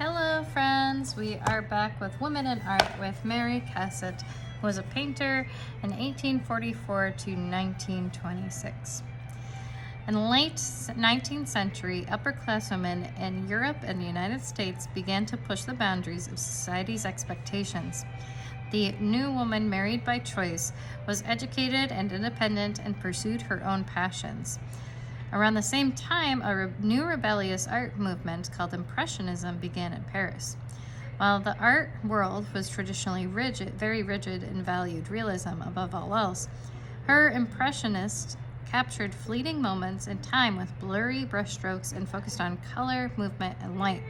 Hello friends, we are back with Women in Art with Mary Cassatt, who was a painter in 1844 to 1926. In the late 19th century, upper-class women in Europe and the United States began to push the boundaries of society's expectations. The new woman, married by choice, was educated and independent and pursued her own passions. Around the same time, a new rebellious art movement called Impressionism began in Paris. While the art world was traditionally very rigid and valued realism above all else, her Impressionists captured fleeting moments in time with blurry brushstrokes and focused on color, movement, and light.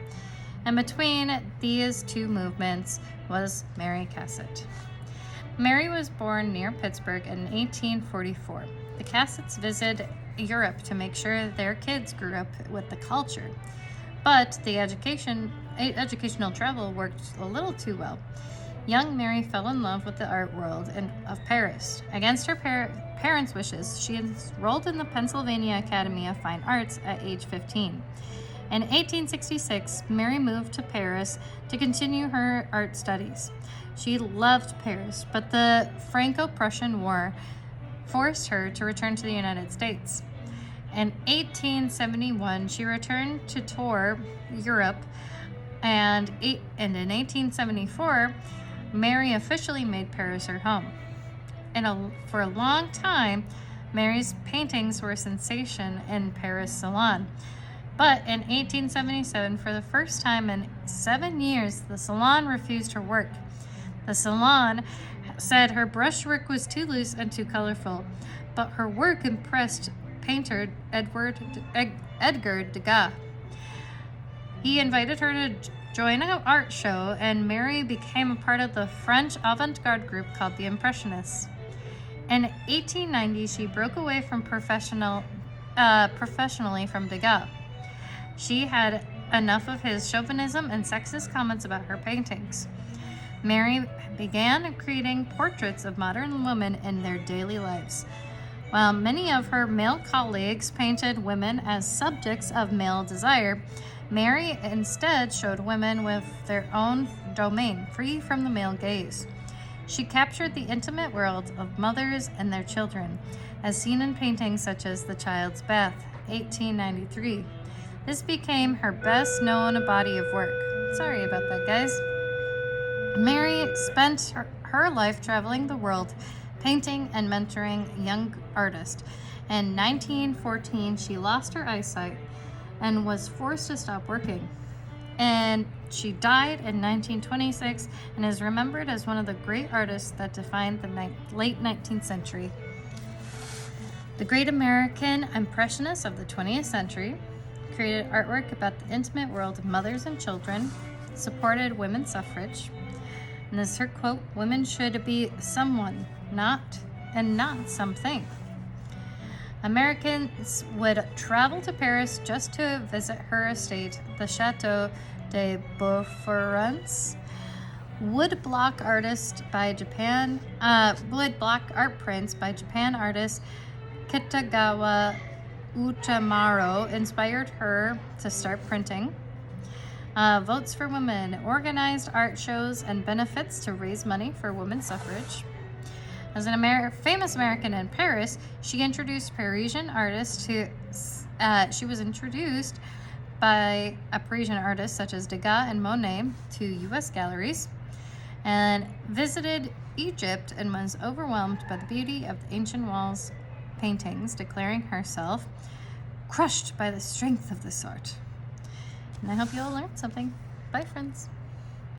And between these two movements was Mary Cassatt. Mary was born near Pittsburgh in 1844. The Cassatts visited Europe to make sure their kids grew up with the culture. But the educational travel worked a little too well. Young Mary fell in love with the art world of Paris. Against her parents' wishes, she enrolled in the Pennsylvania Academy of Fine Arts at age 15. In 1866, Mary moved to Paris to continue her art studies. She loved Paris, but the Franco-Prussian War forced her to return to the United States. In 1871, she returned to tour Europe, and in 1874, Mary officially made Paris her home. For a long time, Mary's paintings were a sensation in Paris Salon. But in 1877, for the first time in 7 years, the Salon refused her work. The Salon said her brushwork was too loose and too colorful, but her work impressed painter Edgar Degas. He invited her to join an art show, and Mary became a part of the French avant-garde group called the Impressionists. In 1890, she broke away from professionally from Degas. She had enough of his chauvinism and sexist comments about her paintings. Mary began creating portraits of modern women in their daily lives. While many of her male colleagues painted women as subjects of male desire, Mary instead showed women with their own domain, free from the male gaze. She captured the intimate world of mothers and their children, as seen in paintings such as The Child's Bath, 1893. This became her best-known body of work. Sorry about that, guys. Mary spent her life traveling the world, painting and mentoring young artists. In 1914, she lost her eyesight and was forced to stop working. And she died in 1926 and is remembered as one of the great artists that defined the late 19th century. The great American Impressionists of the 20th century created artwork about the intimate world of mothers and children, supported women's suffrage, and this is her quote, "Women should be someone, not something." Americans would travel to Paris just to visit her estate, the Château de Beaufort. Woodblock art prints by Japan artist Kitagawa Utamaro inspired her to start printing. Votes for Women organized art shows and benefits to raise money for women's suffrage. As an famous American in Paris, she introduced Parisian artists she was introduced by a Parisian artist such as Degas and Monet to U.S. galleries, and visited Egypt and was overwhelmed by the beauty of the ancient walls paintings, declaring herself crushed by the strength of this art. And I hope you all learned something. Bye, friends.